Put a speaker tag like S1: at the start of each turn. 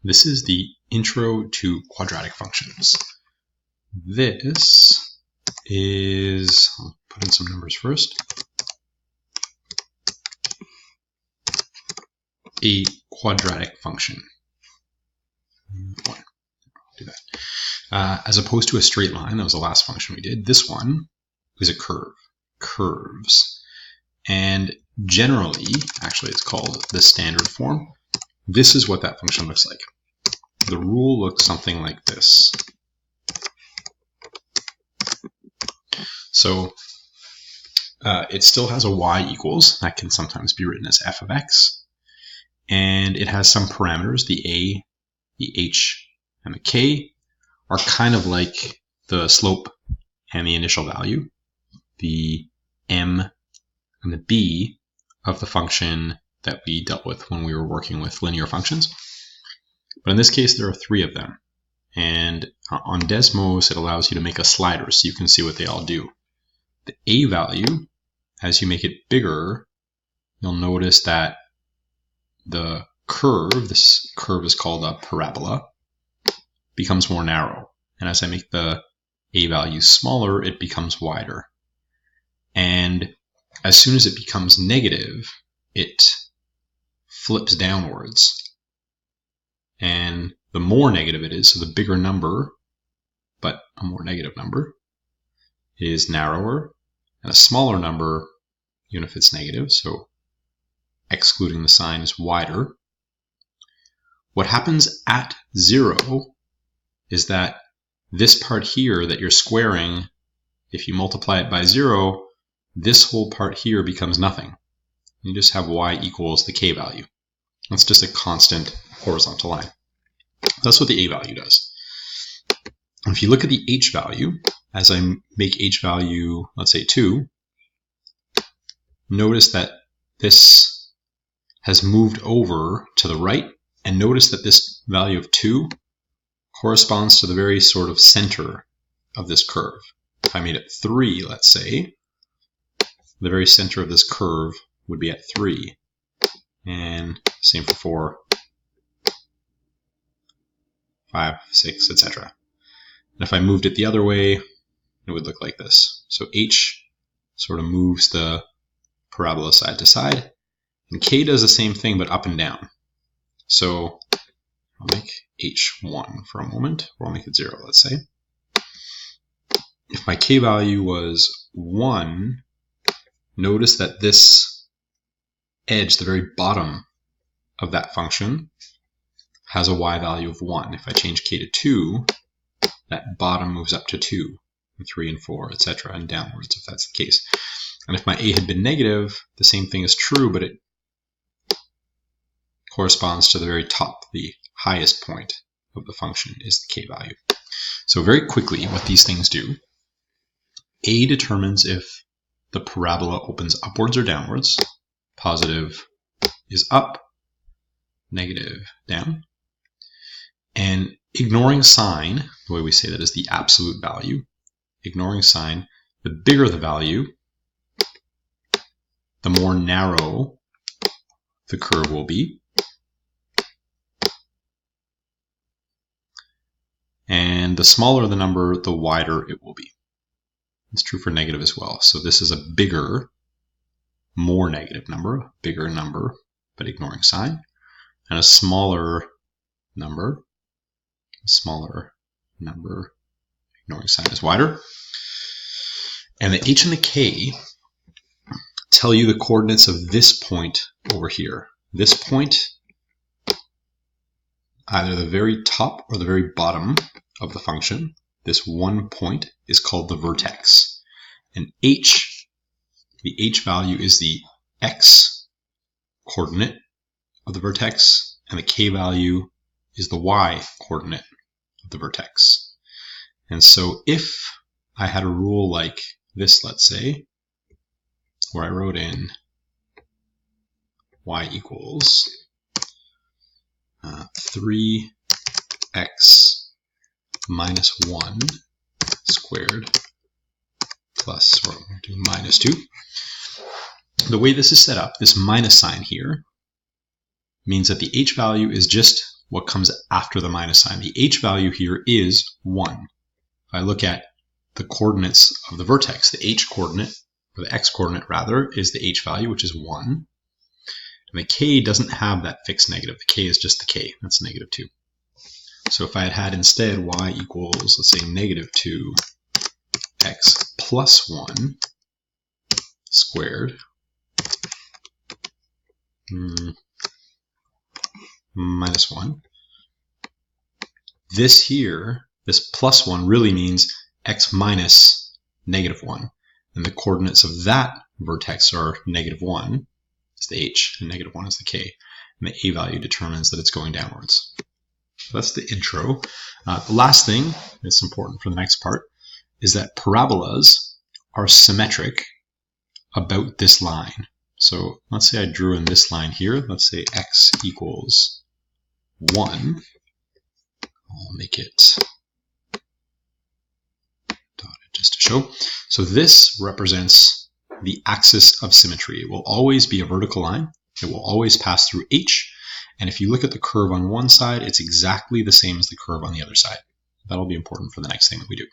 S1: This is the intro to quadratic functions. This is, I'll put in some numbers first, a quadratic function. Do that. As opposed to a straight line, that was the last function we did. This one is a curve, curves. And generally, actually it's called the standard form. This is what that function looks like. The rule looks something like this. So it still has a y equals, that can sometimes be written as f of x. And it has some parameters, the a, the h, and the k are kind of like the slope and the initial value, the m and the b of the function that we dealt with when we were working with linear functions. But in this case, there are three of them. And on Desmos, it allows you to make a slider so you can see what they all do. The a value, as you make it bigger, you'll notice that the curve, this curve is called a parabola, becomes more narrow. And as I make the a value smaller, it becomes wider. And as soon as it becomes negative, it flips downwards. And the more negative it is, so the bigger number, but a more negative number, is narrower, and a smaller number, even if it's negative, so excluding the sign, is wider. What happens at 0 is that this part here that you're squaring, if you multiply it by 0, this whole part here becomes nothing. You just have y equals the k value. That's just a constant horizontal line. That's what the a value does. If you look at the h value, as I make h value, let's say 2, notice that this has moved over to the right, and notice that this value of 2 corresponds to the very sort of center of this curve. If I made it 3, let's say, the very center of this curve would be at 3. And same for 4, 5, 6, etc. And if I moved it the other way, it would look like this. So h sort of moves the parabola side to side, and k does the same thing but up and down. So I'll make h1 for a moment, or I'll make it 0, let's say. If my k value was 1, notice that this edge, the very bottom of that function, has a y value of 1. If I change k to 2, that bottom moves up to 2, and 3 and 4, etc., and downwards if that's the case. And if my a had been negative, the same thing is true, but it corresponds to the very top, the highest point of the function is the k value. So very quickly, what these things do, a determines if the parabola opens upwards or downwards. Positive is up, negative down. And ignoring sign, the way we say that is the absolute value. Ignoring sign, the bigger the value, the more narrow the curve will be. And the smaller the number, the wider it will be. It's true for negative as well. So this is a bigger, more negative number, bigger number, but ignoring sign, and a smaller number, ignoring sign is wider. And the h and the k tell you the coordinates of this point over here. This point, either the very top or the very bottom of the function, this one point is called the vertex. And h, the h value is the x coordinate of the vertex, and the k value is the y coordinate of the vertex. And so if I had a rule like this, let's say, where I wrote in y equals 3x minus 1 squared plus, or we'll do minus 2. The way this is set up, this minus sign here, means that the h value is just what comes after the minus sign. The h value here is 1. If I look at the coordinates of the vertex, the h coordinate, or the x coordinate rather, is the h value, which is 1. And the k doesn't have that fixed negative. The k is just the k. That's negative 2. So if I had instead y equals, let's say, negative 2x plus 1 squared minus 1, this here, this plus 1 really means x minus negative 1. And the coordinates of that vertex are negative 1 is the h, and negative 1 is the k. And the a value determines that it's going downwards. So that's the intro. The last thing that's important for the next part is that parabolas are symmetric about this line. So let's say I drew in this line here. Let's say x equals 1. I'll make it dotted just to show. So this represents the axis of symmetry. It will always be a vertical line. It will always pass through h. And if you look at the curve on one side, it's exactly the same as the curve on the other side. That'll be important for the next thing that we do.